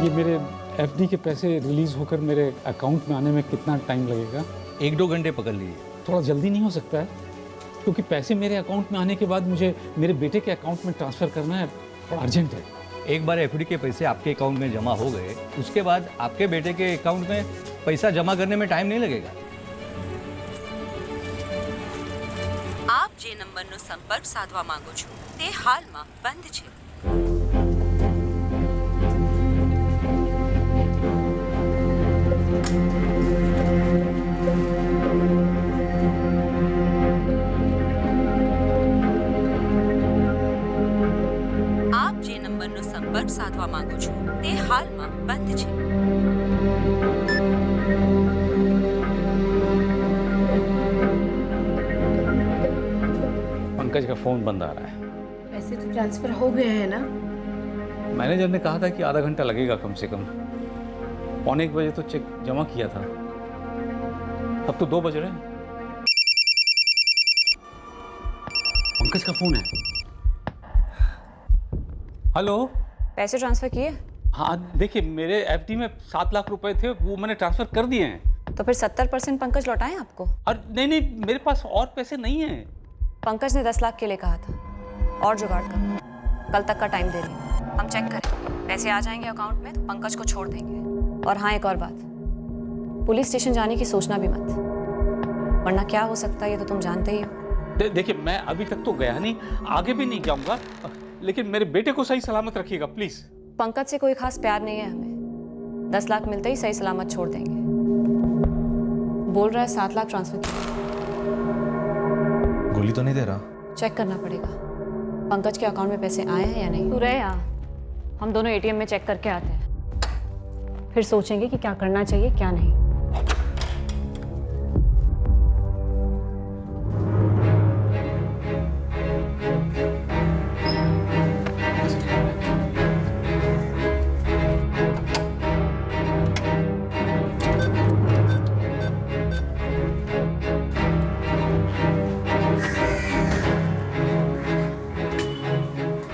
ये मेरे एफडी के पैसे रिलीज होकर मेरे अकाउंट में आने में कितना टाइम लगेगा? 1-2 घंटे पकड़ लीजिए। थोड़ा जल्दी नहीं हो सकता है? क्योंकि पैसे मेरे अकाउंट में आने के बाद मुझे मेरे बेटे के अकाउंट में ट्रांसफ़र करना है, थोड़ा अर्जेंट है। एक बार एफडी के पैसे आपके अकाउंट में जमा हो गए, उसके बाद आपके बेटे के अकाउंट में पैसा जमा करने में टाइम नहीं लगेगा। આપ જે નંબરનો સંપર્ક સાધવા માંગો છો તે હાલમાં બંધ છે। આપ જે નંબરનો સંપર્ક સાધવા માંગો છો તે હાલમાં બંધ છે। पंकज का फ़ोन बंद आ रहा है। पैसे तो ट्रांसफर हो गए हैं ना? मैनेजर ने कहा था कि आधा घंटा लगेगा कम से कम। 1:15 बजे तो चेक जमा किया था, अब तो 2 बज रहे हैं। पंकज का फ़ोन है। हेलो। पैसे ट्रांसफर किए? हाँ देखिए, मेरे एफडी में 7 लाख रुपए थे, वो मैंने ट्रांसफ़र कर दिए हैं। तो फिर 70% पंकज लौटाएं आपको? और नहीं, मेरे पास और पैसे नहीं हैं। पंकज ने 10 लाख के लिए कहा था, और जुगाड़ करो, कल तक का टाइम दे रही हूँ। हम चेक करें, पैसे आ जाएंगे अकाउंट में तो पंकज को छोड़ देंगे। और हाँ, एक और बात, पुलिस स्टेशन जाने की सोचना भी मत, वरना क्या हो सकता है ये तो तुम जानते ही हो। देखिए, मैं अभी तक तो गया नहीं, आगे भी नहीं जाऊंगा, लेकिन मेरे बेटे को सही सलामत रखिएगा प्लीज। पंकज से कोई खास प्यार नहीं है हमें, 10 लाख मिलते ही सही सलामत छोड़ देंगे। बोल रहा है 7 लाख ट्रांसफर किए। गोली तो नहीं दे रहा? चेक करना पड़ेगा पंकज के अकाउंट में पैसे आए हैं या नहीं। तू रहे यहाँ, हम दोनों एटीएम में चेक करके आते हैं, फिर सोचेंगे कि क्या करना चाहिए क्या नहीं।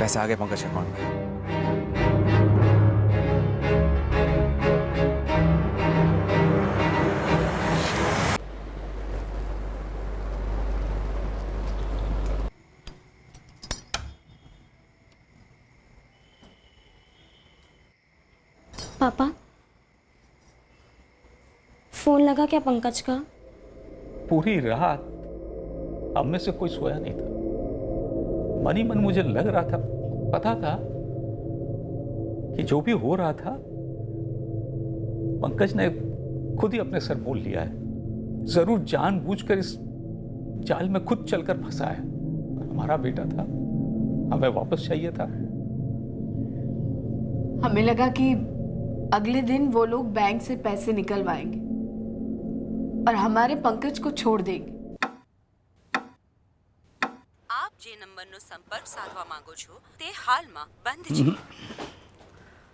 पैसे आ गए पंकज अकाउंट में। पापा, फोन लगा क्या पंकज का? पूरी रात हम में से कोई सोया नहीं था। मन ही मन मुझे लग रहा था, पता था कि जो भी हो रहा था पंकज ने खुद ही अपने सर मोल लिया है। जरूर जानबूझकर इस जाल में खुद चलकर फंसा है। हमारा बेटा था, हमें वापस चाहिए था। हमें लगा कि अगले दिन वो लोग बैंक से पैसे निकलवाएंगे और हमारे पंकज को छोड़ देंगे। આપ જે નંબરનો સંપર્ક સાધવા માંગો છો તે હાલમાં બંધ છે।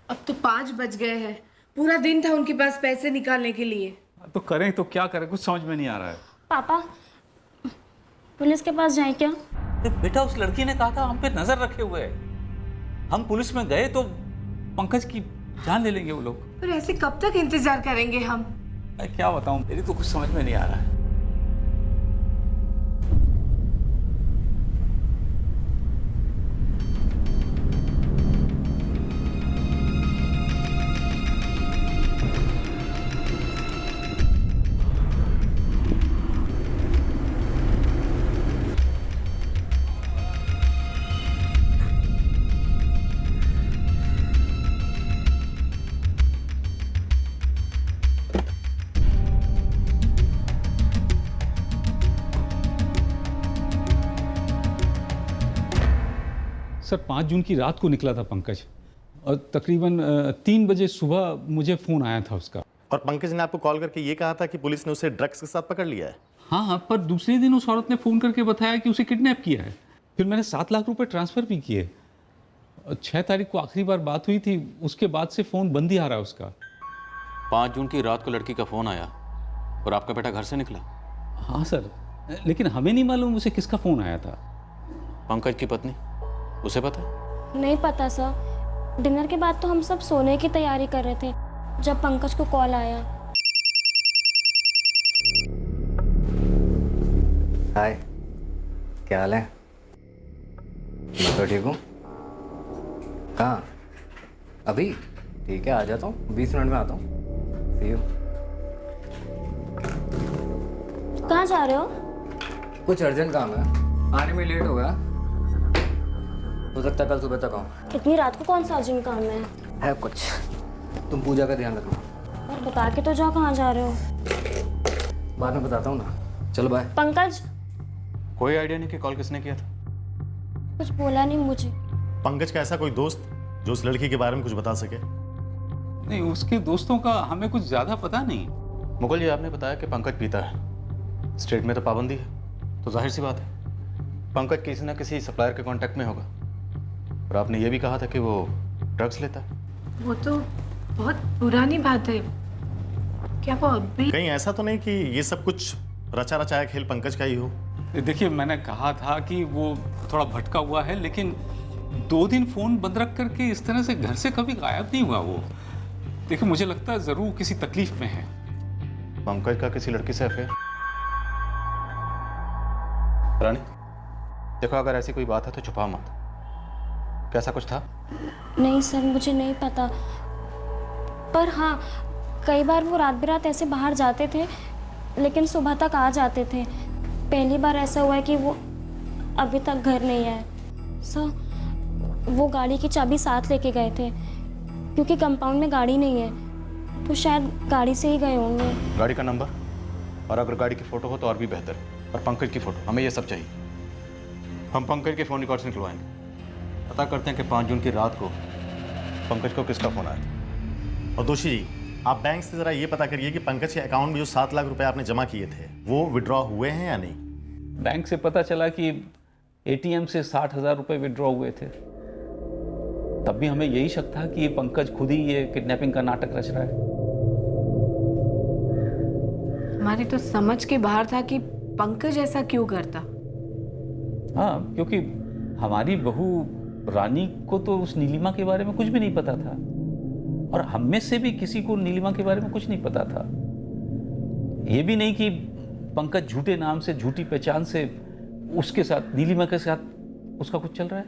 अब तो 5 बज गए हैं, पूरा दिन था उनके पास पैसे निकालने के लिए। तो करें तो क्या करें, कुछ समझ में नहीं आ रहा है। पापा, पुलिस के पास जाए क्या? बेटा, उस लड़की ने कहा था हम पे नजर रखे हुए है। हम पुलिस में गए तो पंकज की जान ले लेंगे वो लोग। पर ऐसे कब तक इंतजार करेंगे हम? मैं क्या बताऊं, मेरी तो कुछ समझ में नहीं आ रहा है। सर, 5 जून की रात को निकला था पंकज, और तकरीबन 3 बजे सुबह मुझे फ़ोन आया था उसका। और पंकज ने आपको कॉल करके ये कहा था कि पुलिस ने उसे ड्रग्स के साथ पकड़ लिया है? हाँ, पर दूसरे दिन उस औरत ने फ़ोन करके बताया कि उसे किडनैप किया है। फिर मैंने 7 लाख रुपए ट्रांसफ़र भी किए। 6 तारीख को आखिरी बार बात हुई थी, उसके बाद से फ़ोन बंद ही आ रहा है उसका। 5 जून की रात को लड़की का फ़ोन आया और आपका बेटा घर से निकला? हाँ सर, लेकिन हमें नहीं मालूम उसे किसका फ़ोन आया था। पंकज की पत्नी, उसे पता है? नहीं पता सर, डिनर के बाद तो हम सब सोने की तैयारी कर रहे थे जब पंकज को कॉल आया। हाय, क्या हाल है? मैं तो ठीक हूँ। कहाँ? अभी? ठीक है, आ जाता हूँ, 20 मिनट में आता हूँ। See you। कहाँ जा रहे हो? कुछ अर्जेंट काम है, आने में लेट हो गया। हो सकता है कल सुबह तक आऊँ। इतनी रात को कौन सा अर्जेंट काम है कुछ। तुम पूजा का ध्यान रखना। और बता के तो जाओ कहाँ जा रहे हो। बाद में बताता हूँ ना। चलो बाय। पंकज कोई आइडिया नहीं कि कॉल किसने किया था? कुछ बोला नहीं मुझे। पंकज का ऐसा कोई दोस्त जो उस लड़की के बारे में कुछ बता सके? नहीं, उसके दोस्तों का हमें कुछ ज़्यादा पता नहीं। मुगल जी, आपने बताया कि पंकज पीता है, स्टेट में तो पाबंदी है, तो जाहिर सी बात है पंकज किसी ना किसी सप्लायर के कांटेक्ट में होगा। और आपने ये भी कहा था कि वो ड्रग्स लेता है। वो तो बहुत पुरानी बात है। क्या वो अब भी? कहीं ऐसा तो नहीं कि ये सब कुछ रचा रचाया खेल पंकज का ही हो? देखिए, मैंने कहा था कि वो थोड़ा भटका हुआ है, लेकिन 2 दिन फ़ोन बंद रख करके इस तरह से घर से कभी गायब नहीं हुआ वो। देखिए, मुझे लगता है ज़रूर किसी तकलीफ में है। पंकज का किसी लड़की से अफेयर? रानी देखो, अगर ऐसी कोई बात है तो छुपा मत। कैसा कुछ था? नहीं सर, मुझे नहीं पता। पर हाँ, कई बार वो रात बेरात ऐसे बाहर जाते थे लेकिन सुबह तक आ जाते थे। पहली बार ऐसा हुआ है कि वो अभी तक घर नहीं आए। सर, वो गाड़ी की चाबी साथ लेके गए थे क्योंकि कंपाउंड में गाड़ी नहीं है, तो शायद गाड़ी से ही गए होंगे। गाड़ी का नंबर, और अगर गाड़ी की फ़ोटो हो तो और भी बेहतर, और पंकज की फ़ोटो, हमें ये सब चाहिए। हम पंकज के फ़ोन रिकॉर्ड्स निकलवाएंगे, पता करते हैं कि 5 जून की रात को पंकज को किसका फ़ोन आया। और दोषी जी, आप बैंक से जरा ये पता करिए कि पंकज के अकाउंट में जो 7 लाख रुपए आपने जमा किए थे वो विड्रॉ हुए हैं या नहीं। बैंक से पता चला कि एटीएम से 60,000 रुपये विड्रॉ हुए थे। तब भी हमें यही शक था कि ये पंकज खुद ही ये किडनैपिंग का नाटक रच रहा है। हमारी तो समझ के बाहर था कि पंकज ऐसा क्यों करता। हाँ, क्योंकि हमारी बहू रानी को तो उस नीलिमा के बारे में कुछ भी नहीं पता था, और हम में से भी किसी को नीलिमा के बारे में कुछ नहीं पता था। ये भी नहीं कि पंकज झूठे नाम से, झूठी पहचान से उसके साथ, नीलिमा के साथ उसका कुछ चल रहा है।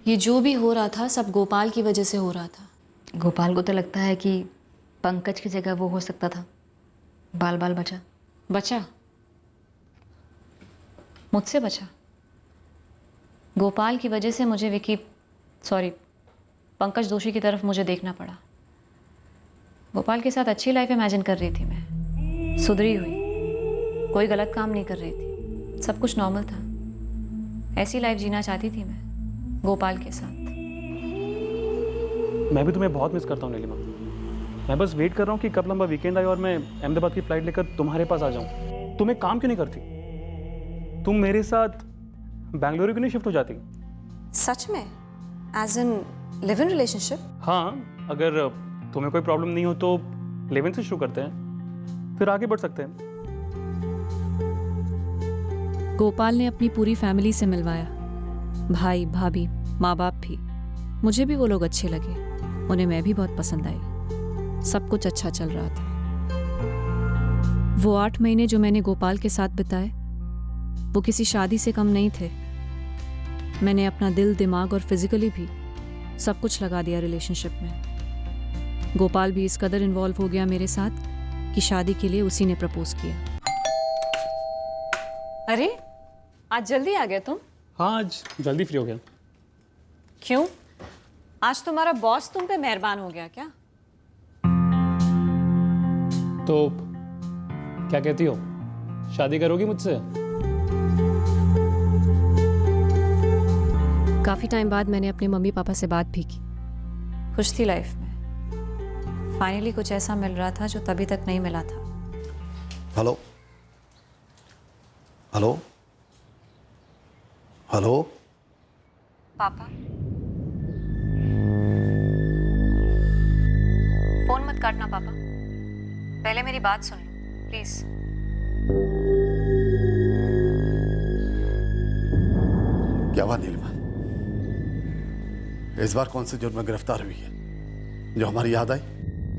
ये जो भी हो रहा था सब गोपाल की वजह से हो रहा था। गोपाल को तो लगता है कि पंकज की जगह वो हो सकता था। बाल बाल बचा। बचा? मुझसे बचा? गोपाल की वजह से मुझे पंकज दोषी की तरफ मुझे देखना पड़ा। गोपाल के साथ अच्छी लाइफ इमेजिन कर रही थी मैं, सुधरी हुई, कोई गलत काम नहीं कर रही थी, सब कुछ नॉर्मल था। ऐसी लाइफ जीना चाहती थी मैं गोपाल के साथ। मैं भी तुम्हें बहुत मिस करता हूँ नीलिमा। मैं बस वेट कर रहा हूँ कि कब लंबा वीकेंड आए और मैं अहमदाबाद की फ़्लाइट लेकर तुम्हारे पास आ जाऊँ। तुम एक काम क्यों नहीं करती? तुम मेरे साथ बेंगलुरु क्यों नहीं शिफ्ट हो जाती? सच में? As in live in relationship? हाँ, अगर तुम्हें कोई प्रॉब्लम नहीं हो तो लिव इन से शुरू करते हैं, फिर आगे बढ़ सकते हैं। गोपाल ने अपनी पूरी फैमिली से मिलवाया, भाई भाभी माँ बाप भी। मुझे भी वो लोग अच्छे लगे, उन्हें मैं भी बहुत पसंद आई, सब कुछ अच्छा चल रहा था। वो 8 महीने जो मैंने गोपाल के साथ बिताए वो किसी शादी से कम नहीं थे। मैंने अपना दिल, दिमाग और फिजिकली भी सब कुछ लगा दिया रिलेशनशिप में। गोपाल भी इस कदर इन्वॉल्व हो गया मेरे साथ कि शादी के लिए उसी ने प्रपोज किया। अरे आज जल्दी आ गए तुम? हाँ, आज जल्दी फ्री हो गया। क्यों? आज तुम्हारा बॉस तुम पे मेहरबान हो गया क्या? तो क्या कहती हो, शादी करोगी मुझसे? काफी टाइम बाद मैंने अपने मम्मी पापा से बात भी की। खुश थी लाइफ में, फाइनली कुछ ऐसा मिल रहा था जो तभी तक नहीं मिला था। हेलो हेलो हेलो पापा, फोन मत काटना पापा, पहले मेरी बात सुन लो प्लीज। क्या हुआ नीलिमा? इस बार कौन से जुर्म में गिरफ्तार हुई है जो हमारी याद आई?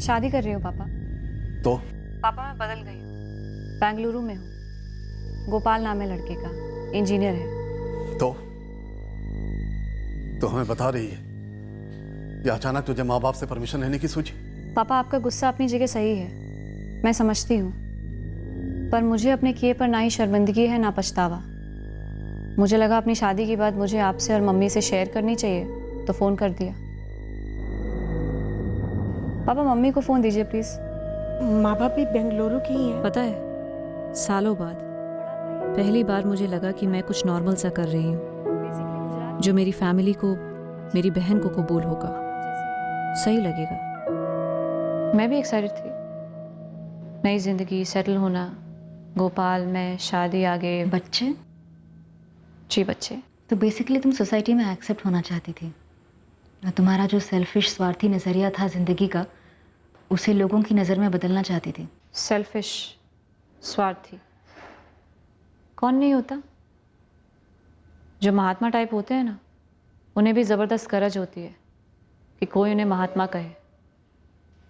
शादी कर रही हूँ पापा। तो पापा मैं बदल गई हूँ, बेंगलुरु में हूँ। गोपाल नाम है लड़के का, इंजीनियर है। तो हमें बता रही है या अचानक तुझे माँ बाप से परमिशन लेने की सूझी? पापा आपका गुस्सा अपनी जगह सही है, मैं समझती हूँ, पर मुझे अपने किए पर ना ही शर्मिंदगी है ना पछतावा। मुझे लगा अपनी शादी की बात मुझे आपसे और मम्मी से शेयर करनी चाहिए, तो फ़ोन कर दिया। पापा मम्मी को फ़ोन दीजिए प्लीज़। माँ बाप भी बेंगलुरु की ही है। पता है, सालों बाद पहली बार मुझे लगा कि मैं कुछ नॉर्मल सा कर रही हूँ, जो मेरी फैमिली को, मेरी बहन को कबूल होगा, सही लगेगा। मैं भी एक्साइटेड थी, नई जिंदगी, सेटल होना, गोपाल, मैं, शादी, आगे बच्चे। जी बच्चे। तो बेसिकली तुम सोसाइटी में एक्सेप्ट होना चाहती थी और तुम्हारा जो सेल्फिश स्वार्थी नज़रिया था ज़िंदगी का, उसे लोगों की नज़र में बदलना चाहती थी। सेल्फिश, स्वार्थी कौन नहीं होता? जो महात्मा टाइप होते हैं ना, उन्हें भी ज़बरदस्त गरज होती है कि कोई उन्हें महात्मा कहे,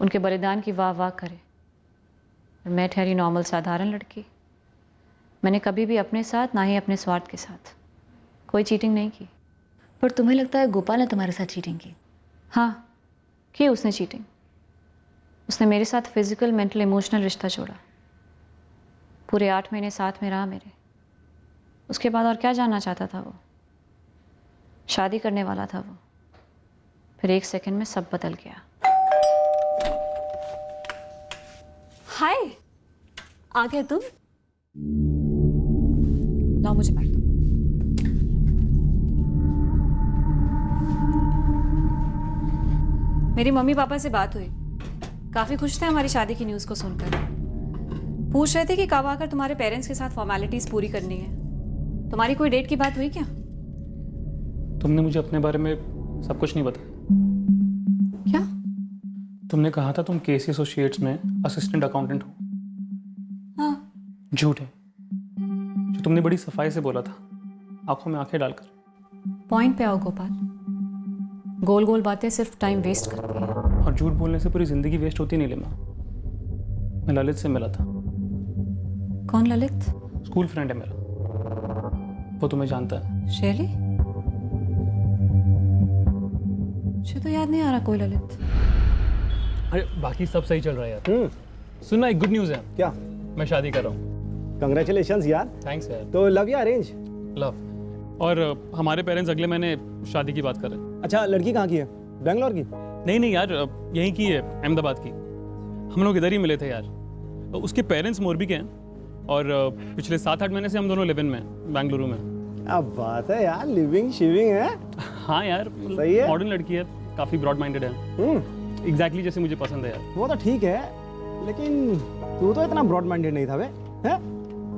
उनके बलिदान की वाह वाह करे। और मैं ठहरी नॉर्मल साधारण लड़की। मैंने कभी भी अपने साथ, ना ही अपने स्वार्थ के साथ कोई चीटिंग नहीं की। पर तुम्हें लगता है गोपाल ने तुम्हारे साथ चीटिंग की? हाँ, की उसने चीटिंग। उसने मेरे साथ फिजिकल, मेंटल, इमोशनल रिश्ता जोड़ा। पूरे 8 महीने साथ में रहा मेरे। उसके बाद और क्या जानना चाहता था वो? शादी करने वाला था वो। फिर 1 सेकंड में सब बदल गया। हाय, आ गए तुम? लाओ मुझे बैठ दो। मेरी मम्मी पापा से बात हुई, काफ़ी खुश थे हमारी शादी की न्यूज़ को सुनकर। पूछ रहे थे कि कब आकर तुम्हारे पेरेंट्स के साथ फॉर्मेलिटीज़ पूरी करनी है। तुम्हारी कोई डेट की बात हुई क्या? तुमने मुझे अपने बारे में सब कुछ नहीं बताया। क्या? तुमने कहा था तुम केसी एसोसिएट्स में असिस्टेंट अकाउंटेंट हो। हाँ। झूठ है जो तुमने बड़ी सफाई से बोला था, आंखों में आंखें डालकर। पॉइंट पे आओ गोपाल। गोल गोल बातें सिर्फ टाइम वेस्ट करती हैं। और झूठ बोलने से पूरी जिंदगी वेस्ट होती नहीं नीलिमा। मैं ललित से मिला था। कौन ललित? स्कूल फ्रेंड है मेरा, वो तुम्हें जानता है। शैली? मुझे तो याद नहीं आ रहा कोई ललित। अरे बाकी सब सही चल रहा है यार। सुनना, एक गुड न्यूज़ है। क्या? मैं शादी कर रहा हूँ। कंग्रेचुलेशंस यार। थैंक्स यार। तो लव या अरेंज? लव। और हमारे पेरेंट्स अगले महीने शादी की बात कर रहे हैं। अच्छा, लड़की कहाँ की है? बेंगलोर की? नहीं यार, यहीं की है, अहमदाबाद की। हम लोग इधर ही मिले थे यार। उसके पेरेंट्स मोरबी के हैं और पिछले 7-8 महीने से हम दोनों लिव इन में, बेंगलुरु में। अब बात है यार, लिविंग शिविंग है। हाँ यार, सही है। मॉडर्न लड़की है, काफ़ी ब्रॉड माइंडेड है। एग्जैक्टली जैसे मुझे पसंद है यार। वो तो ठीक है, लेकिन तू तो इतना ब्रॉड माइंडेड नहीं था बे, हैं?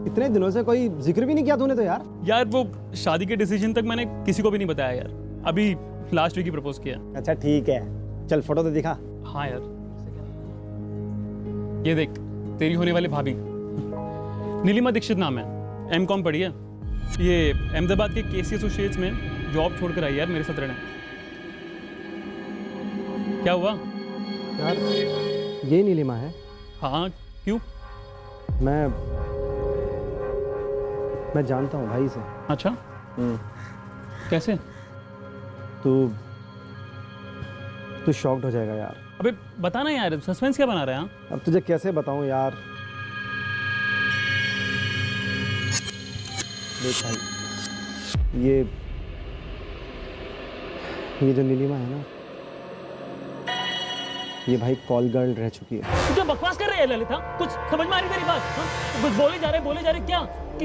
इतने दिनों से कोई जिक्र भी नहीं किया तूने तो यार। यार वो शादी के डिसीजन तक मैंने किसी को भी नहीं बताया यार। अभी लास्ट वीक ही प्रपोज किया। अच्छा ठीक है, चल फोटो तो दिखा। हाँ यार, ये देख, तेरी होने वाली भाभी नीलिमा दीक्षित नाम है, M.Com पढ़ी है। ये अहमदाबाद के केसी एसोसिएट्स में जॉब छोड़कर आई यार मेरे साथ रहने। क्या हुआ यार? ये नीलिमा है? हाँ, क्यों? मैं जानता हूँ भाई इसे। अच्छा, कैसे? तू शॉक्ड हो जाएगा यार। अबे बताना यार, सस्पेंस क्या बना रहे हैं? अब तुझे कैसे बताऊं यार। देख भाई, ये जो नीलिमा है ना, ये भाई कॉल गर्ल रह चुकी है। तू क्या बकवास कर रहे हैं ललिता? कुछ समझ में आ रही तेरी बात? कुछ बोले जा रहे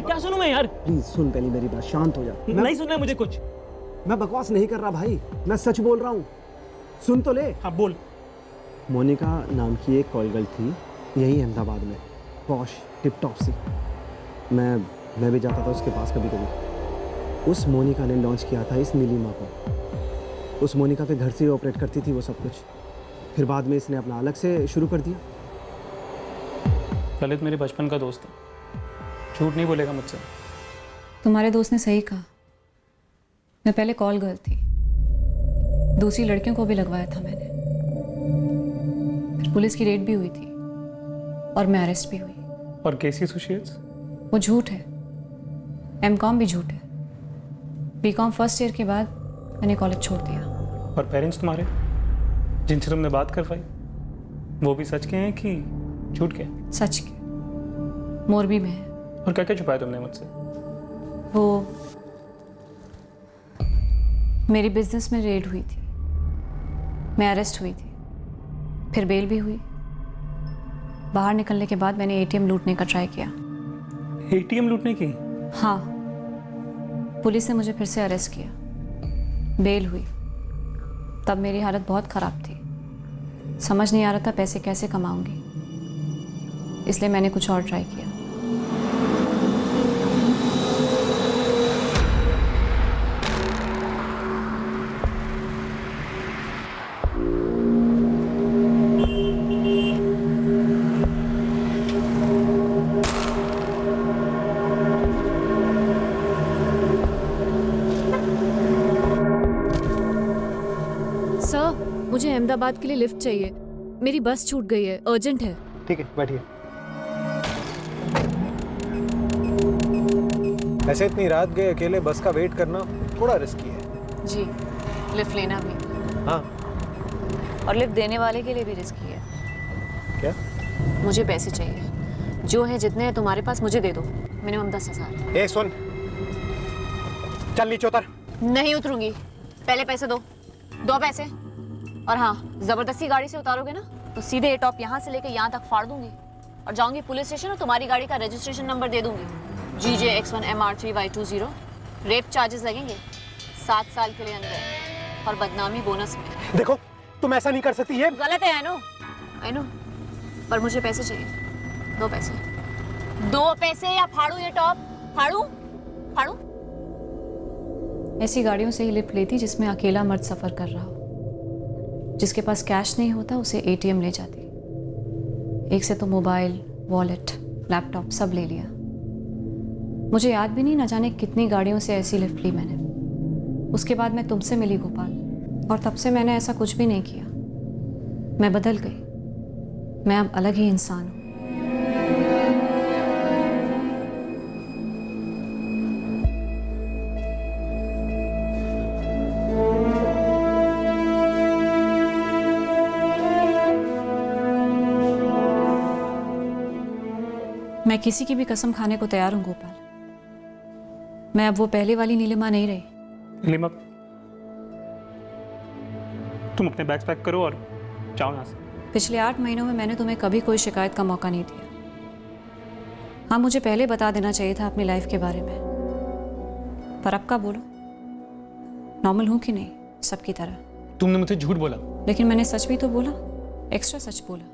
क्या सुनूं मैं यार? प्लीज सुन पहले मेरी बात, शांत हो जा। नहीं सुनना है मुझे कुछ। मैं बकवास नहीं कर रहा भाई, मैं सच बोल रहा हूँ, सुन तो ले। हाँ बोल। मोनिका नाम की एक कॉल गर्ल थी यही अहमदाबाद में, पॉश टिप टॉप सी। मैं भी जाता था उसके पास कभी कभी। उस मोनिका ने लॉन्च किया था इस नीलिमा को। उस मोनिका के घर से ही ऑपरेट करती थी वो सब कुछ। फिर बाद में इसने अपना अलग से शुरू कर दिया। ललित मेरे बचपन का दोस्त है, झूठ नहीं बोलेगा मुझसे। तुम्हारे दोस्त ने सही कहा, मैं पहले कॉल गर्ल थी, दूसरी लड़कियों को भी लगवाया था मैंने। फिर पुलिस की रेड भी हुई थी और मैं अरेस्ट भी हुई। और केसी एसोसिएट्स? वो झूठ है। एमकॉम भी झूठ है। बीकॉम फर्स्ट ईयर के बाद मैंने कॉलेज छोड़ दिया। और पेरेंट्स तुम्हारे जिनसे तुमने बात करवाई वो भी सच के हैं कि झूठ के? सच के। मोरबी में है। और क्या क्या छुपाया तुमने मुझसे? वो मेरी बिजनेस में रेड हुई थी, मैं अरेस्ट हुई थी, फिर बेल भी हुई। बाहर निकलने के बाद मैंने एटीएम लूटने का ट्राई किया। एटीएम लूटने की? हाँ। पुलिस ने मुझे फिर से अरेस्ट किया, बेल हुई। तब मेरी हालत बहुत ख़राब थी, समझ नहीं आ रहा था पैसे कैसे कमाऊंगी, इसलिए मैंने कुछ और ट्राई किया। मुझे अहमदाबाद के लिए लिफ्ट चाहिए, मेरी बस छूट गई है, अर्जेंट है। ठीक है, बैठिए। ऐसे इतनी रात गए अकेले बस का वेट करना थोड़ा रिस्की है। जी, लिफ्ट लेना भी। हाँ। और लिफ्ट देने वाले के लिए भी रिस्की है। क्या? मुझे पैसे चाहिए, जो है जितने हैं तुम्हारे पास मुझे दे दो, मिनिमम 10,000। ए सुन, चल नीचे उतर। नहीं उतरूंगी, पहले पैसे दो। दो पैसे। और हाँ, जबरदस्ती गाड़ी से उतारोगे ना तो सीधे ये टॉप यहाँ से लेकर यहाँ तक फाड़ दूंगी और जाऊंगी पुलिस स्टेशन और तुम्हारी गाड़ी का रजिस्ट्रेशन नंबर दे दूंगी, GJX1MR3Y20। रेप चार्जेस लगेंगे 7 साल के लिए अंदर और बदनामी बोनस में। देखो, तुम ऐसा नहीं कर सकती, ये गलत है। आई नो, पर मुझे पैसे चाहिए। 2 पैसे। 2 पैसे या फाड़ू ये टॉप, फाड़ू फाड़ू। ऐसी गाड़ियों से ही लिफ्ट लेती जिसमें अकेला मर्द सफर कर रहा हो। जिसके पास कैश नहीं होता उसे एटीएम ले जाती। एक से तो मोबाइल, वॉलेट, लैपटॉप सब ले लिया। मुझे याद भी नहीं, न जाने कितनी गाड़ियों से ऐसी लिफ्ट ली मैंने। उसके बाद मैं तुमसे मिली गोपाल, और तब से मैंने ऐसा कुछ भी नहीं किया। मैं बदल गई, मैं अब अलग ही इंसान हूँ। मैं किसी की भी कसम खाने को तैयार हूं गोपाल। मैं अब वो पहले वाली नीलिमा नहीं रही। नीलिमा, तुम अपने बैग्स पैक करो और जाओ यहाँ से। पिछले 8 महीनों में मैंने तुम्हें कभी कोई शिकायत का मौका नहीं दिया। हाँ, मुझे पहले बता देना चाहिए था अपनी लाइफ के बारे में। पर अब का बोलो, नॉर्मल हूं कि नहीं सबकी तरह? तुमने मुझे झूठ बोला। लेकिन मैंने सच भी तो बोला, एक्स्ट्रा सच बोला।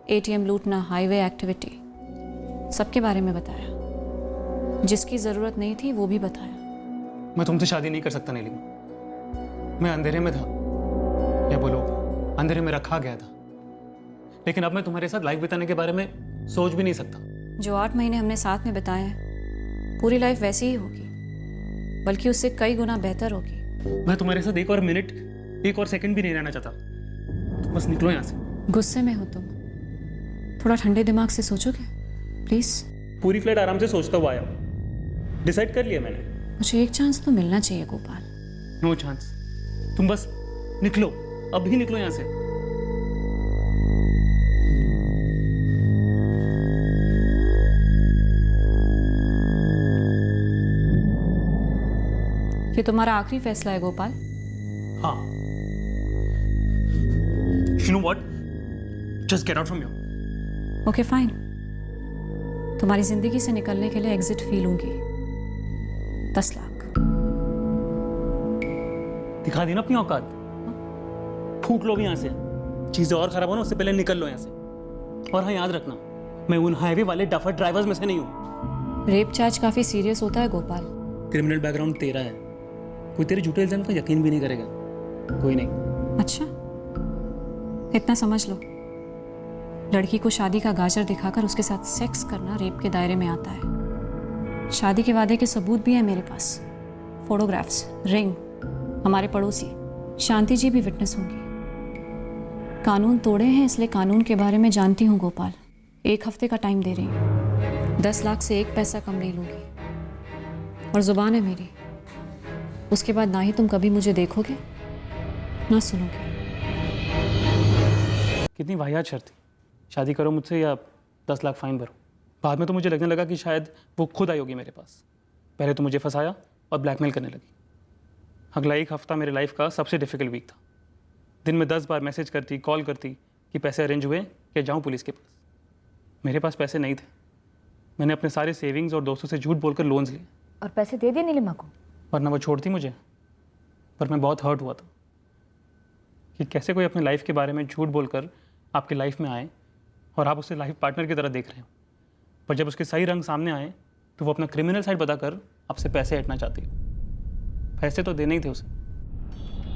एटीएम लूटना, हाईवे एक्टिविटी, सबके बारे में बताया। जिसकी जरूरत नहीं थी वो भी बताया। मैं तुमसे शादी नहीं कर सकता नीलिमा। मैं अंधेरे में था, या बोलो अंधेरे में रखा गया था। लेकिन अब मैं तुम्हारे साथ लाइफ बिताने के बारे में सोच भी नहीं सकता। जो 8 महीने हमने साथ में बिताए हैं, पूरी लाइफ वैसी ही होगी, बल्कि उससे कई गुना बेहतर होगी। मैं तुम्हारे साथ एक और मिनट, एक और सेकंड भी नहीं रहना चाहता। तुम बस निकलो यहाँ से। गुस्से में हो तुम? थोड़ा ठंडे दिमाग से सोचोगे प्लीज? पूरी फ्लाइट आराम से सोचता हुआ आया, डिसाइड कर लिया मैंने। मुझे एक चांस तो मिलना चाहिए गोपाल। No chance. तुम बस निकलो, अभी निकलो यहाँ से। ये तुम्हारा आखिरी फैसला है गोपाल? हाँ। You know what? Just get out from here. Okay fine. तुम्हारी जिंदगी से निकलने के लिए एग्जिट फी लूंगी। 10 लाख। दिखा दी ना अपनी औकात। फूट लो भी यहाँ से। चीजें और खराब हो ना, उससे पहले निकल लो यहाँ से। और हाँ, याद रखना, मैं उन हाईवे वाले डफर ड्राइवर्स में से नहीं हूँ। रेप चार्ज काफी सीरियस होता है गोपाल। क्रिमिनल बैकग्राउंड तेरा है, कोई तेरे झूठे इल्जाम का यकीन भी नहीं करेगा। कोई नहीं। अच्छा, इतना समझ लो, लड़की को शादी का गाजर दिखाकर उसके साथ सेक्स करना रेप के दायरे में आता है। शादी के वादे के सबूत भी है मेरे पास, फोटोग्राफ्स, रिंग, हमारे पड़ोसी, शांति जी भी विटनेस होंगी। कानून तोड़े हैं इसलिए कानून के बारे में जानती हूँ गोपाल। 1 हफ्ते का टाइम दे रही हूँ। 10 लाख से 1 पैसा कम नहीं लूँगी और जुबान है मेरी। उसके बाद ना ही तुम कभी मुझे देखोगे ना सुनोगे। कितनी वाहियात शर्त थी, शादी करो मुझसे या 10 लाख फाइन भरो। बाद में तो मुझे लगने लगा कि शायद वो खुद आई होगी मेरे पास। पहले तो मुझे फंसाया और ब्लैकमेल करने लगी। अगला 1 हफ्ता मेरे लाइफ का सबसे डिफिकल्ट वीक था। दिन में 10 बार मैसेज करती, कॉल करती कि पैसे अरेंज हुए या जाऊँ पुलिस के पास। मेरे पास पैसे नहीं थे। मैंने अपने सारे सेविंग्स और दोस्तों से झूठ बोलकर लोन्स लिए। और पैसे दे दिए नीलिमा को? वरना वो छोड़ती मुझे। पर मैं बहुत हर्ट हुआ था कि कैसे कोई अपने लाइफ के बारे में झूठ बोलकर आपकी लाइफ में आए और आप उसे लाइफ पार्टनर की तरह देख रहे हो, पर जब उसके सही रंग सामने आए तो वो अपना क्रिमिनल साइड बताकर आपसे पैसे हटना चाहती है। पैसे तो देने ही थे उसे।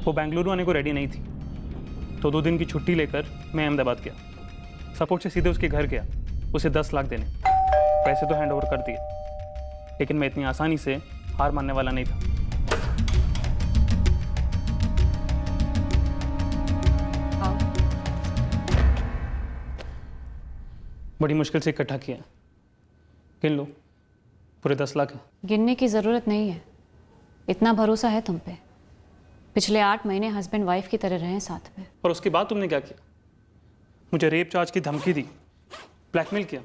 वो बेंगलुरु आने को रेडी नहीं थी, तो 2 दिन की छुट्टी लेकर मैं अहमदाबाद गया। सपोर्ट से सीधे उसके घर गया उसे 10 लाख देने। पैसे तो हैंड ओवर कर दिए, लेकिन मैं इतनी आसानी से हार मानने वाला नहीं था। बड़ी मुश्किल से इकट्ठा किया। गिन लो, पूरे 10 लाख है। गिनने की ज़रूरत नहीं है, इतना भरोसा है तुम पे। पिछले 8 महीने हस्बैंड वाइफ की तरह रहे साथ में। और उसके बाद तुमने क्या किया? मुझे रेप चार्ज की धमकी दी, ब्लैकमेल किया।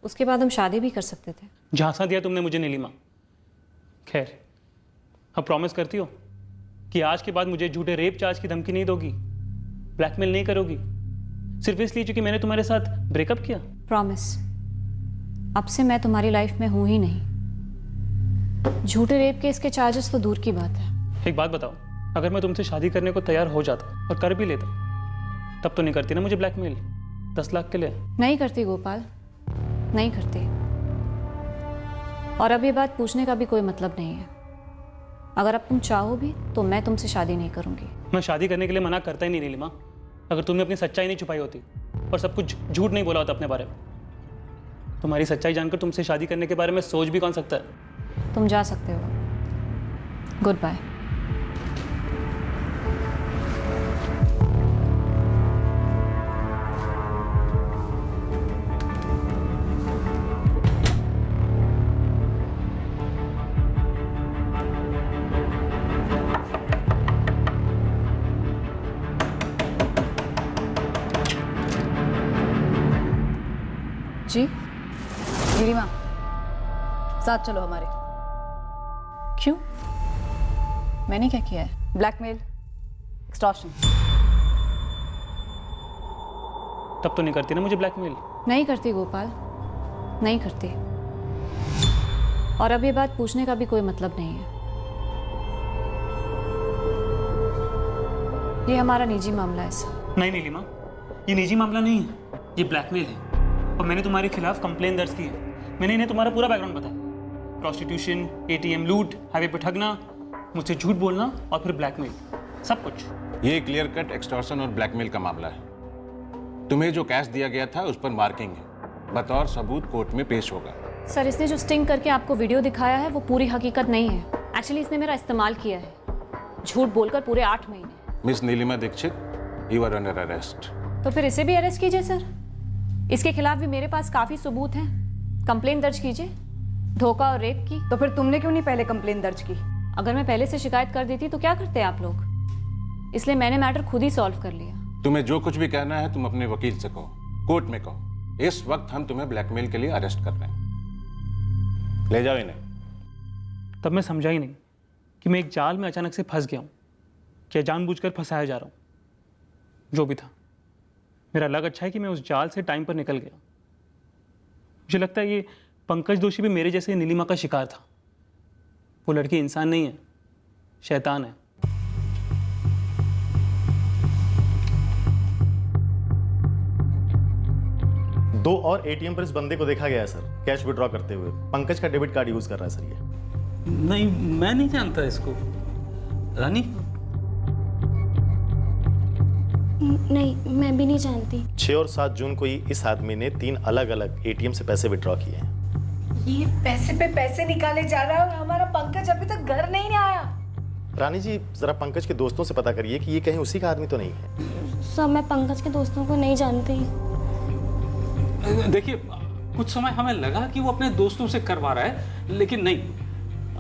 उसके बाद हम शादी भी कर सकते थे। झांसा दिया तुमने मुझे नीलिमा। खैर, अब प्रॉमिस करती हो कि आज के बाद मुझे झूठे रेप चार्ज की धमकी नहीं दोगी, ब्लैकमेल नहीं करोगी, सिर्फ इसलिए क्योंकि मैंने तुम्हारे साथ ब्रेकअप किया? प्रॉमिस। अब से मैं तुम्हारी लाइफ में हूं ही नहीं। झूठे रेप के इसके चार्जेस तो दूर की बात है। एक बात बताओ, अगर मैं तुमसे शादी करने को तैयार हो जाता और कर भी लेता, तब तो नहीं करती ना मुझे ब्लैकमेल 10 लाख के लिए? नहीं करती गोपाल, नहीं करती। और अब ये बात पूछने का भी कोई मतलब नहीं है। अगर अब तुम चाहो भी तो मैं तुमसे शादी नहीं करूंगी। मैं शादी करने के लिए मना करता ही नहीं नीलिमा। अगर तुमने अपनी सच्चाई नहीं छुपाई होती और सब कुछ झूठ नहीं बोला होता अपने बारे में, तुम्हारी सच्चाई जानकर तुमसे शादी करने के बारे में सोच भी कौन सकता है? तुम जा सकते हो। Good bye. जी नीलिमा, साथ चलो हमारे। क्यों? मैंने क्या किया है? Blackmail, extortion. तब तो नहीं करती ना मुझे ब्लैकमेल? नहीं करती गोपाल, नहीं करती। और अब ये बात पूछने का भी कोई मतलब नहीं है। ये हमारा निजी मामला है सर। नहीं नीलिमा, ये निजी मामला नहीं है, ये ब्लैकमेल है। और मैंने तुम्हारे खिलाफ कंप्लेन दर्ज की है। मैंने इन्हें तुम्हारा पूरा बैकग्राउंड बताया। प्रोस्टिट्यूशन, ATM लूट, हाईवे पर ठगना, मुझसे झूठ बोलना और फिर ब्लैकमेल, सब कुछ। ये क्लियर कट एक्सटॉर्शन और ब्लैकमेल का मामला है। तुम्हें जो कैश दिया गया था उस पर मार्किंग है, बतौर सबूत कोर्ट में पेश होगा। सर, इसने जो स्टिंग करके आपको वीडियो दिखाया है वो पूरी हकीकत नहीं है। एक्चुअली इसने मेरा इस्तेमाल किया है, झूठ बोलकर पूरे 8 महीने। Miss Neelima Dixit, you are under arrest. तो फिर इसे भी अरेस्ट कीजिए सर। इसके खिलाफ भी मेरे पास काफी सबूत हैं। कंप्लेन दर्ज कीजिए, धोखा और रेप की। तो फिर तुमने क्यों नहीं पहले कंप्लेन दर्ज की? अगर मैं पहले से शिकायत कर देती तो क्या करते आप लोग? इसलिए मैंने मैटर खुद ही सॉल्व कर लिया। तुम्हें जो कुछ भी कहना है तुम अपने वकील से कहो, कोर्ट में कहो। इस वक्त हम तुम्हें ब्लैकमेल के लिए अरेस्ट कर रहे हैं। ले जाओ इन्हें। तब मैं समझा ही नहीं कि मैं एक जाल में अचानक से फंस गया हूँ, क्या जानबूझकर फंसाया जा रहा हूँ। जो भी था, मेरा लग अच्छा है कि मैं उस जाल से टाइम पर निकल गया। मुझे लगता है ये पंकज दोषी भी मेरे जैसे नीलिमा का शिकार था। वो लड़की इंसान नहीं है, शैतान है। दो और ATM पर इस बंदे को देखा गया है सर, कैश विड्रॉ करते हुए। पंकज का डेबिट कार्ड यूज कर रहा है सर ये। नहीं, मैं नहीं जानता इसको। रानी? नहीं, मैं भी नहीं जानती। 6 और 7 जून को ही इस आदमी ने 3 अलग अलग ATM से पैसे विड्रॉ किए हैं। ये पैसे पे पैसे निकाले जा रहा है और हमारा पंकज अभी तक घर नहीं आया। रानी जी जरा पंकज के दोस्तों से पता करिए कि ये कहीं उसी का आदमी तो नहीं है। सर मैं पंकज के दोस्तों को नहीं जानती। देखिए, कुछ समय हमें लगा कि वो अपने दोस्तों से करवा रहा है, लेकिन नहीं,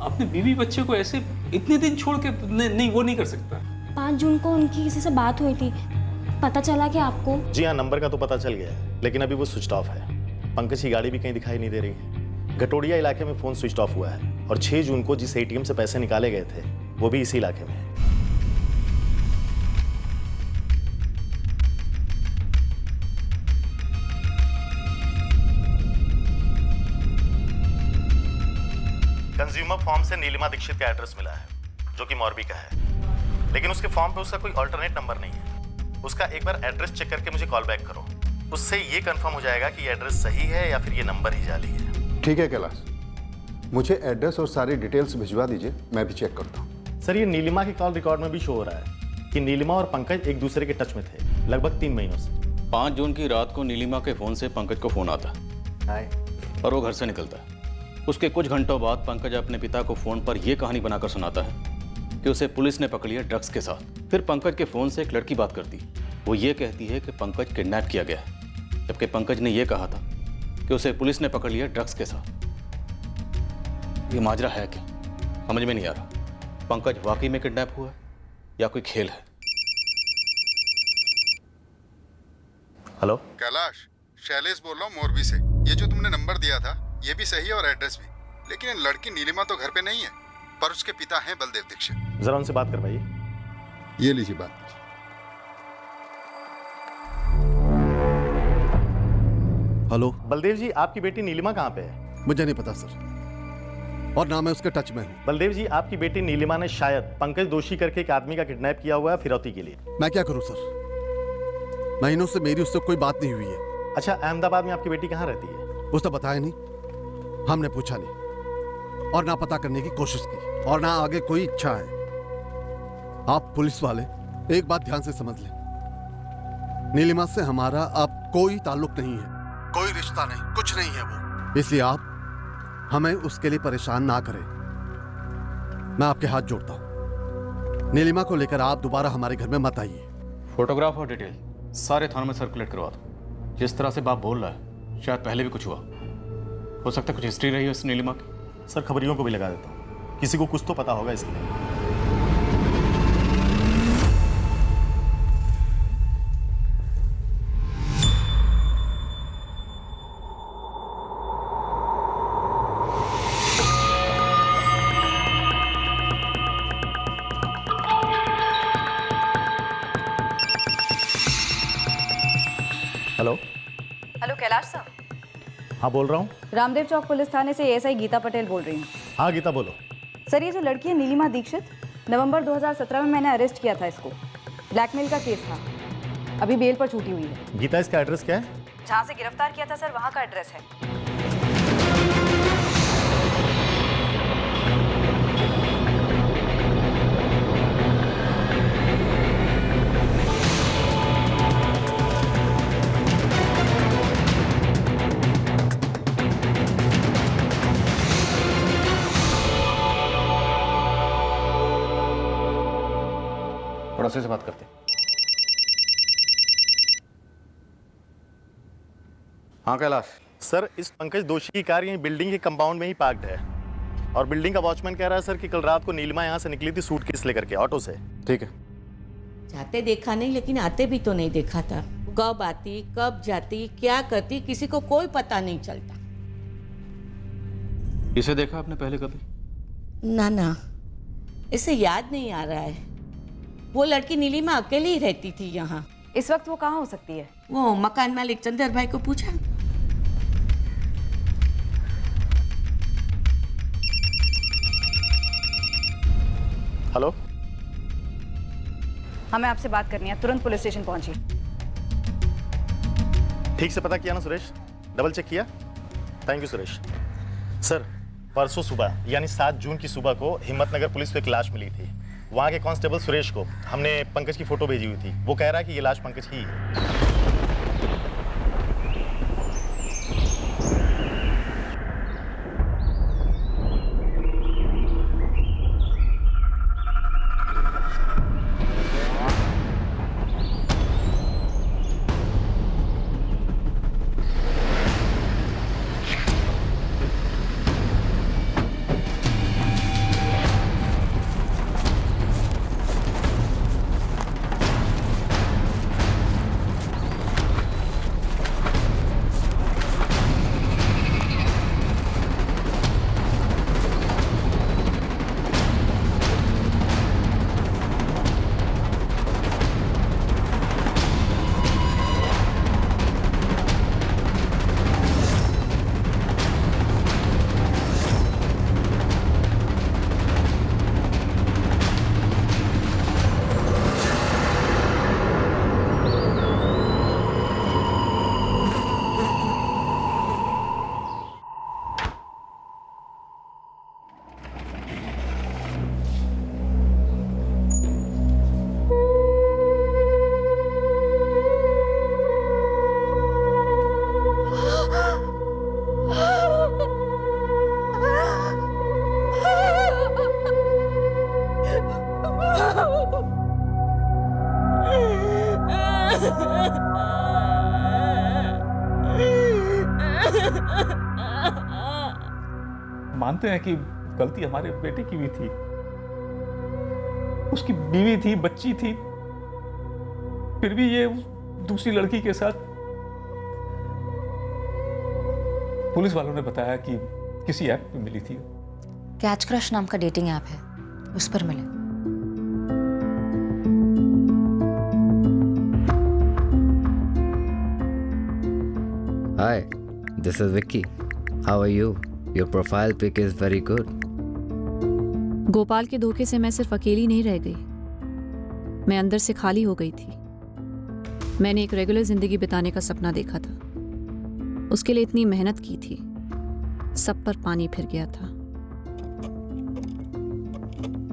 अपने बीवी बच्चे को ऐसे इतने दिन छोड़ के नहीं, वो नहीं कर सकता। 5 जून को उनकी किसी से बात हुई थी, पता चला कि आपको? जी हाँ, नंबर का तो पता चल गया है, लेकिन अभी वो स्विच ऑफ है। पंकज की गाड़ी भी कहीं दिखाई नहीं दे रही है। घटोड़िया इलाके में फोन स्विच ऑफ हुआ है और 6 जून को जिस एटीएम से पैसे निकाले गए थे वो भी इसी इलाके में है। कंज्यूमर फॉर्म से नीलिमा दीक्षित का एड्रेस मिला है, जो कि मोरबी का है, लेकिन उसके फॉर्म पे उसका कोई अल्टरनेट नंबर नहीं है। उसका एक बार एड्रेस चेक करके मुझे कॉल बैक करो, उससे ये कंफर्म हो जाएगा कि ये एड्रेस सही है या फिर ये नंबर ही जाली है। ठीक है कैलाश, मुझे एड्रेस और सारी डिटेल्स भिजवा दीजिए, मैं भी चेक करता हूँ। सर, ये नीलिमा के कॉल रिकॉर्ड में भी शो हो रहा है कि नीलिमा और पंकज एक दूसरे के टच में थे लगभग 3 महीनों से। 5 जून की रात को नीलिमा के फोन से पंकज को फोन आता हाय और वो घर से निकलता है। उसके कुछ घंटों बाद पंकज अपने पिता को फोन पर यह कहानी बनाकर सुनाता है कि उसे पुलिस ने पकड़ लिया ड्रग्स के साथ। फिर पंकज के फोन से एक लड़की बात करती, वो ये कहती है कि पंकज किडनैप किया गया है, जबकि पंकज ने यह कहा था कि उसे पुलिस ने पकड़ लिया ड्रग्स के साथ। ये माजरा है क्या, समझ में नहीं आ रहा। पंकज वाकई में किडनैप हुआ है या कोई खेल है? हेलो कैलाश, शैलेश बोल रहा हूँ मोरबी से। ये जो तुमने नंबर दिया था ये भी सही है और एड्रेस भी, लेकिन लड़की नीलिमा तो घर पे नहीं है, पर उसके पिता हैं बलदेव दीक्षित। जरा उनसे बात करवाइए। ये लीजिए बात। हेलो बलदेव जी, आपकी बेटी नीलिमा कहाँ पे है? मुझे नहीं पता सर, और ना मैं उसके टच में हूँ। बलदेव जी, आपकी बेटी नीलिमा ने शायद पंकज दोषी करके एक आदमी का किडनैप किया हुआ है फिरौती के लिए। मैं क्या करूँ सर, महीनों से मेरी उससे कोई बात नहीं हुई है। अच्छा, अहमदाबाद में आपकी बेटी कहाँ रहती है? उसने बताया नहीं, हमने पूछा नहीं, और ना पता करने की कोशिश की, और ना आगे कोई इच्छा है। आप पुलिस वाले एक बात ध्यान से समझ लें, नीलिमा से हमारा अब कोई ताल्लुक नहीं है, कोई रिश्ता नहीं, कुछ नहीं है वो। इसलिए आप हमें उसके लिए परेशान ना करें। मैं आपके हाथ जोड़ता हूं, नीलिमा को लेकर आप दोबारा हमारे घर में मत आइए। फोटोग्राफ और डिटेल सारे थानों में सर्कुलेट करवा दो। जिस तरह से बाप बोल रहा है शायद पहले भी कुछ हुआ हो सकता है, कुछ हिस्ट्री रही है उस नीलिमा की। सर, खबरियों को भी लगा देता हूँ, किसी को कुछ तो पता होगा इसलिए। Hello hello Kailash sir. हाँ, बोल रहा हूँ। रामदेव चौक पुलिस थाने से एएसआई गीता पटेल बोल रही हूँ। हाँ गीता, बोलो। सर, ये जो लड़की है नीलिमा दीक्षित, नवंबर 2017 में मैंने अरेस्ट किया था इसको। ब्लैकमेल का केस था, अभी बेल पर छूटी हुई है। गीता, इसका एड्रेस क्या है? जहाँ से गिरफ्तार किया था सर, वहाँ का एड्रेस है। पड़ोसी से बात करते। हाँ कैलाश। सर, इस पंकज दोषी की कार यही बिल्डिंग के कंपाउंड में ही पार्क्ड है, और बिल्डिंग का वॉचमैन कह रहा है सर कि कल रात को नीलिमा यहाँ से निकली थी सूटकेस लेकर के ऑटो से। ठीक है। जाते देखा नहीं, लेकिन आते भी तो नहीं देखा था। कब आती, कब जाती, क्या करती, किसी को कोई पता नहीं चलता। इसे देखा आपने पहले कभी? ना ना, इसे याद नहीं आ रहा है। वो लड़की नीलिमा अकेली ही रहती थी यहाँ। इस वक्त वो कहाँ हो सकती है? वो मकान मालिक चंदर भाई को पूछा? हेलो। हमें आपसे बात करनी है, तुरंत पुलिस स्टेशन पहुंचिए। ठीक से पता किया ना सुरेश? डबल चेक किया? Thank you Suresh. सर, परसों सुबह यानी 7 जून की सुबह को हिम्मतनगर पुलिस को एक लाश मिली थी। वहाँ के कांस्टेबल सुरेश को हमने पंकज की फोटो भेजी हुई थी। वो कह रहा है कि ये लाश पंकज ही है। मानते हैं कि गलती हमारे बेटे की भी थी, उसकी बीवी थी, बच्ची थी, फिर भी ये दूसरी लड़की के साथ। पुलिस वालों ने बताया कि किसी ऐप पे मिली थी। कैच क्रश नाम का डेटिंग ऐप है, उस पर मिले। Hi, this is Vicky. How are you? Your profile pic is very good. Gopal के धोखे से मैं सिर्फ अकेली नहीं रह गई, मैं अंदर से खाली हो गई थी। मैंने एक रेगुलर जिंदगी बिताने का सपना देखा था, उसके लिए इतनी मेहनत की थी, सब पर पानी फिर गया था।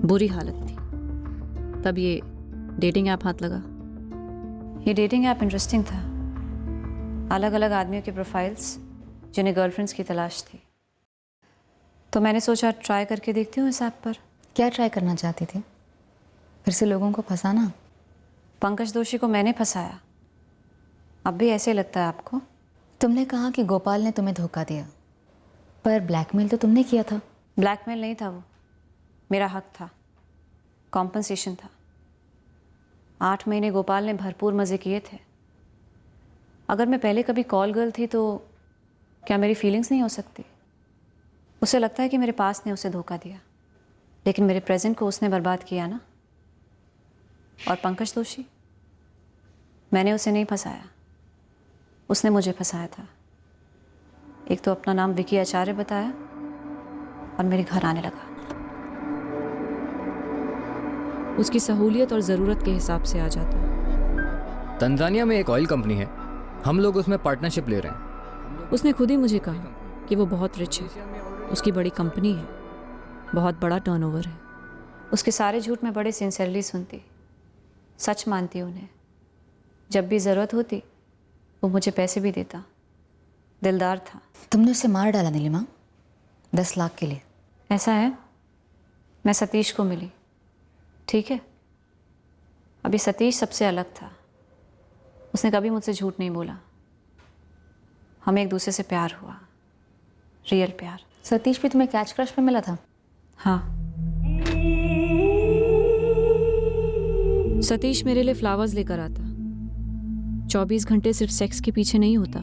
बुरी हालत थी। तब ये डेटिंग ऐप हाथ लगा। ये डेटिंग ऐप इंटरेस्टिंग था। अलग अलग आदमियों के प्रोफाइल्स जिन्हें गर्लफ्रेंड्स की तलाश थी, तो मैंने सोचा ट्राई करके देखती हूँ इस ऐप पर। क्या ट्राई करना चाहती थी? फिर से लोगों को फंसाना? पंकज दोषी को मैंने फंसाया, अब भी ऐसे लगता है आपको? तुमने कहा कि गोपाल ने तुम्हें धोखा दिया, पर ब्लैकमेल तो तुमने किया था। ब्लैकमेल नहीं था वो, मेरा हक था, कॉम्पनसेशन था। 8 महीने गोपाल ने भरपूर मज़े किए थे। अगर मैं पहले कभी कॉल गर्ल थी तो क्या मेरी फीलिंग्स नहीं हो सकती? उसे लगता है कि मेरे पास ने उसे धोखा दिया, लेकिन मेरे प्रेजेंट को उसने बर्बाद किया ना। और पंकज दोषी, मैंने उसे नहीं फंसाया, उसने मुझे फंसाया था। एक तो अपना नाम विकी आचार्य बताया और मेरे घर आने लगा। उसकी सहूलियत और ज़रूरत के हिसाब से आ जाता। तंजानिया में एक ऑयल कंपनी है, हम लोग उसमें पार्टनरशिप ले रहे हैं। उसने खुद ही मुझे कहा कि वो बहुत रिच है, उसकी बड़ी कंपनी है, बहुत बड़ा टर्नओवर है। उसके सारे झूठ मैं बड़े सिंसियरली सुनती, सच मानती उन्हें। जब भी ज़रूरत होती वो मुझे पैसे भी देता, दिलदार था। तुमने उसे मार डाला नीलिमा, 10 लाख के लिए। ऐसा है, मैं सतीश को मिली, ठीक है। अभी सतीश सबसे अलग था, उसने कभी मुझसे झूठ नहीं बोला। हमें एक दूसरे से प्यार हुआ, रियल प्यार। सतीश भी तुम्हें कैच क्रश पे मिला था? हाँ। सतीश मेरे लिए फ्लावर्स लेकर आता। 24 घंटे सिर्फ सेक्स के पीछे नहीं होता,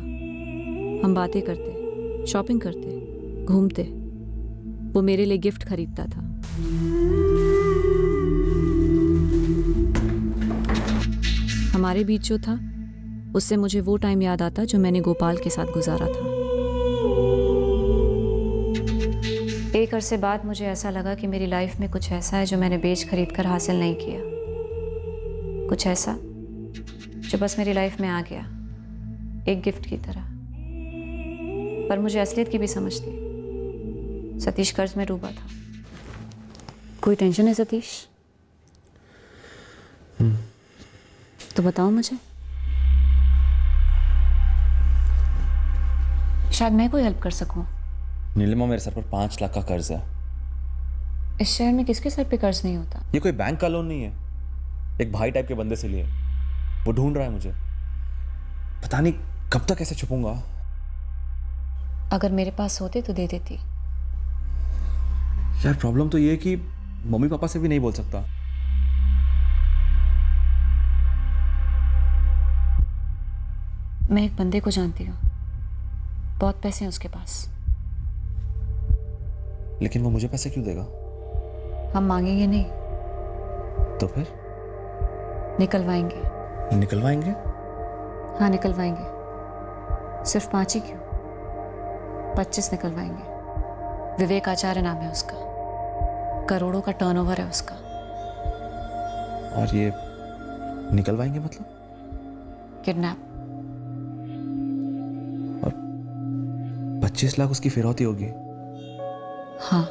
हम बातें करते, शॉपिंग करते, घूमते। वो मेरे लिए गिफ्ट खरीदता था। हमारे बीच जो था, उससे मुझे वो टाइम याद आता जो मैंने गोपाल के साथ गुजारा था। एक अरसे बाद मुझे ऐसा लगा कि मेरी लाइफ में कुछ ऐसा है जो मैंने बेच खरीद कर हासिल नहीं किया, कुछ ऐसा जो बस मेरी लाइफ में आ गया, एक गिफ्ट की तरह। पर मुझे असलियत की भी समझ थी। सतीश कर्ज में डूबा था। कोई टेंशन है सतीश? तो बताओ मुझे, शायद मैं कोई हेल्प कर सकूं। नीलिमा, मेरे सर पर 5 लाख का कर्ज है। इस शहर में किसके सर पे कर्ज नहीं होता? ये कोई बैंक का लोन नहीं है, एक भाई टाइप के बंदे से लिए। वो ढूंढ रहा है मुझे, पता नहीं कब तक ऐसे छुपूंगा। अगर मेरे पास होते तो दे देती। यार प्रॉब्लम तो ये है कि मम्मी पापा से भी नहीं बोल सकता। मैं एक बंदे को जानती हूँ, बहुत पैसे हैं उसके पास। लेकिन वो मुझे पैसे क्यों देगा? हम मांगेंगे नहीं तो फिर निकलवाएंगे। निकलवाएंगे? हाँ निकलवाएंगे। सिर्फ 5 ही क्यों, 25 निकलवाएंगे। विवेक आचार्य नाम है उसका, करोड़ों का टर्नओवर है उसका। और ये निकलवाएंगे मतलब? किडनैप। 25 लाख उसकी फिरौती होगी? हाँ।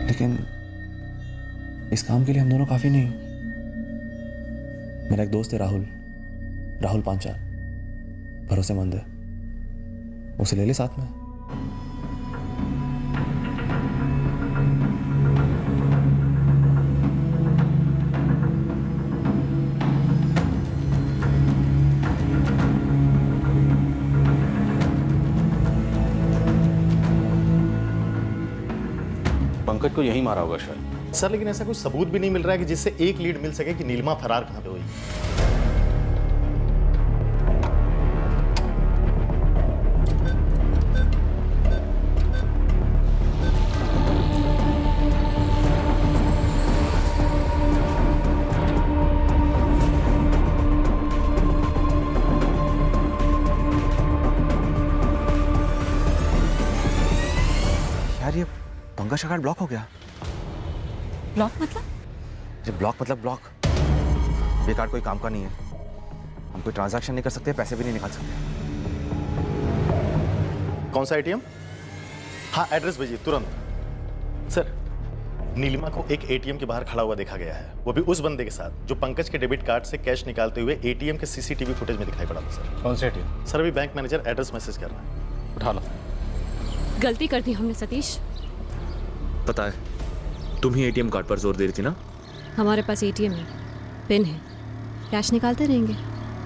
लेकिन इस काम के लिए हम दोनों काफी नहीं। मेरा एक दोस्त है राहुल पांचाल, भरोसेमंद है, उसे ले ले साथ में। पंकज को यहीं मारा होगा शायद। सर लेकिन ऐसा कोई सबूत भी नहीं मिल रहा है कि जिससे एक लीड मिल सके कि नीलिमा फरार कहाँ पे हुई। यार ये पंकज का कार्ड ब्लॉक हो गया। ब्लॉक मतलब? ये ब्लॉक मतलब ब्लॉक। ये कार्ड कोई काम का नहीं है। हम कोई ट्रांजैक्शन नहीं कर सकते, पैसे भी नहीं निकाल सकते। कौन सा एटीएम? हाँ एड्रेस भेजिए तुरंत। सर नीलिमा को एक एटीएम के बाहर खड़ा हुआ देखा गया है, वो भी उस बंदे के साथ जो पंकज के डेबिट कार्ड से कैश निकालते हुए एटीएम के सीसीटीवी फुटेज में दिखाई पड़ा था सर। कौन सा एटीएम? सर अभी बैंक मैनेजर एड्रेस मैसेज कर रहा है। उठा लो। गलती कर दी हमने सतीश। पता है तुम ही एटीएम कार्ड पर जोर दे रही थी ना। हमारे पास एटीएम है, पिन है, कैश निकालते रहेंगे।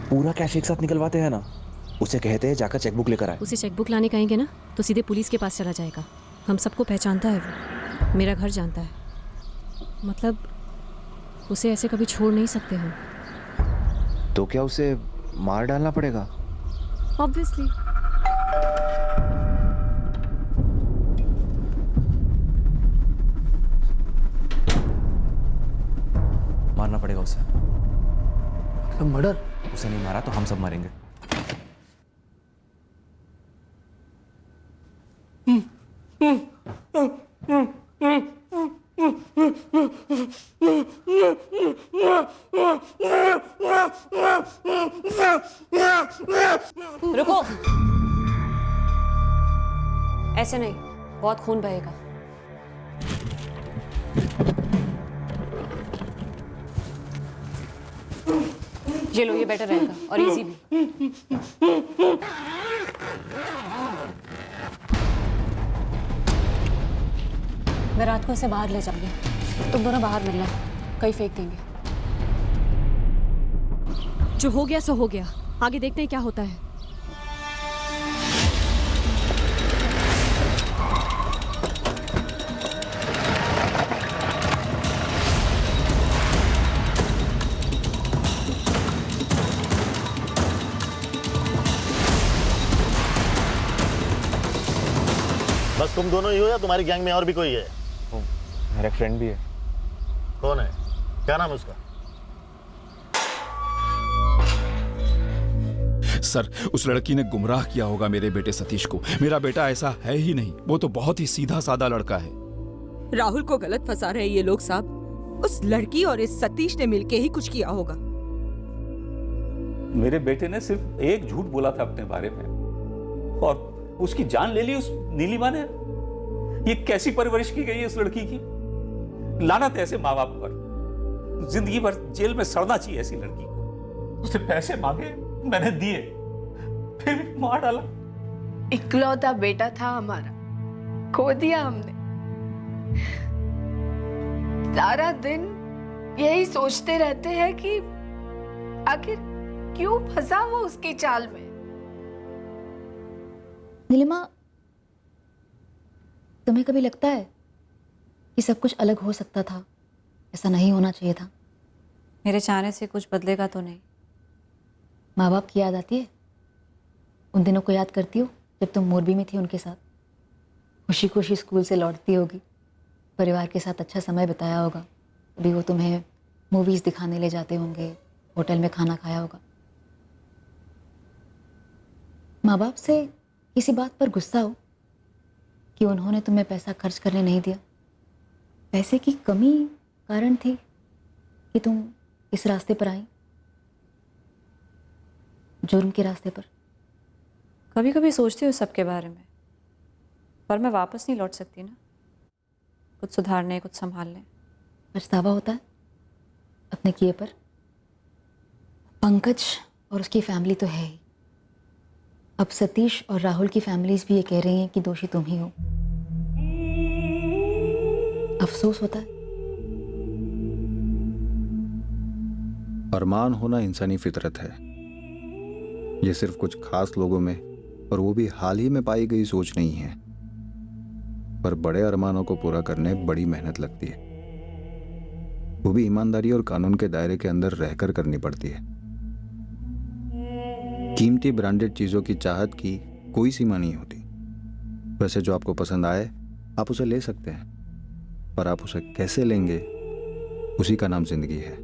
पूरा कैश एक साथ निकलवाते हैं ना। उसे कहते हैं जाकर चेकबुक लेकर आए। उसे चेकबुक लाने कहेंगे ना तो सीधे पुलिस के पास चला जाएगा। हम सबको पहचानता है वो, मेरा घर जानता है। मतलब उसे ऐसे कभी छोड़ नहीं सकते हम। तो क्या उसे मार डालना पड़ेगा? ऑब्वियसली। मारना पड़ेगा उसे। तो मर्डर? उसे नहीं मारा तो हम सब मरेंगे। रुको, ऐसे नहीं, बहुत खून बहेगा। ये लो, ये बेटर रहेगा और इजी भी। मैं रात को इसे बाहर ले जाऊंगी, तुम दोनों बाहर मिलना, कहीं फेंक देंगे। जो हो गया सो हो गया, आगे देखते हैं क्या होता है। बस तुम दोनों ही हो या तुम्हारी गैंग में और भी कोई है? मेरा एक फ्रेंड भी है। कौन है? क्या नाम है उसका? सर उस लड़की ने गुमराह किया होगा मेरे बेटे सतीश को। मेरा बेटा ऐसा है ही नहीं, वो तो बहुत ही सीधा साधा लड़का है। राहुल को गलत फंसा रहे ये लोग साहब। उस लड़की और इस सतीश ने मिलके ही कुछ किया होगा। मेरे बेटे ने सिर्फ एक झूठ बोला था अपने बारे में और उसकी जान ले ली उस नीलिमा ने। ये कैसी परवरिश की गई है उस लड़की की। लानत ऐसे माँ बाप पर, जिंदगी भर जेल में सड़ना चाहिए ऐसी लड़की को। उससे पैसे मांगे, मैंने दिए, फिर भी मार डाला। इकलौता बेटा था हमारा, खो दिया हमने। सारा दिन यही सोचते रहते हैं कि आखिर क्यों फंसा वो उसकी चाल में। नीलिमा, तुम्हें कभी लगता है कि सब कुछ अलग हो सकता था, ऐसा नहीं होना चाहिए था? मेरे चाहने से कुछ बदलेगा तो नहीं। माँ बाप की याद आती है? उन दिनों को याद करती हो जब तुम मोरबी में थी उनके साथ? खुशी खुशी स्कूल से लौटती होगी, परिवार के साथ अच्छा समय बिताया होगा, अभी वो तुम्हें मूवीज़ दिखाने ले जाते होंगे, होटल में खाना खाया होगा। माँ बाप से किसी बात पर गुस्सा हो कि उन्होंने तुम्हें पैसा खर्च करने नहीं दिया? पैसे की कमी कारण थी कि तुम इस रास्ते पर आई, जुर्म के रास्ते पर? कभी कभी सोचती हूँ सबके बारे में, पर मैं वापस नहीं लौट सकती ना, कुछ सुधारने, कुछ संभालने। पछतावा होता है अपने किए पर? पंकज और उसकी फैमिली तो है ही, अब सतीश और राहुल की फैमिलीज भी ये कह रही हैं कि दोषी तुम ही हो। अफसोस होता है। अरमान होना इंसानी फितरत है। ये सिर्फ कुछ खास लोगों में और वो भी हाल ही में पाई गई सोच नहीं है। पर बड़े अरमानों को पूरा करने बड़ी मेहनत लगती है, वो भी ईमानदारी और कानून के दायरे के अंदर रहकर करनी पड़ती है। कीमती ब्रांडेड चीजों की चाहत की कोई सीमा नहीं होती। वैसे जो आपको पसंद आए आप उसे ले सकते हैं, पर आप उसे कैसे लेंगे उसी का नाम जिंदगी है।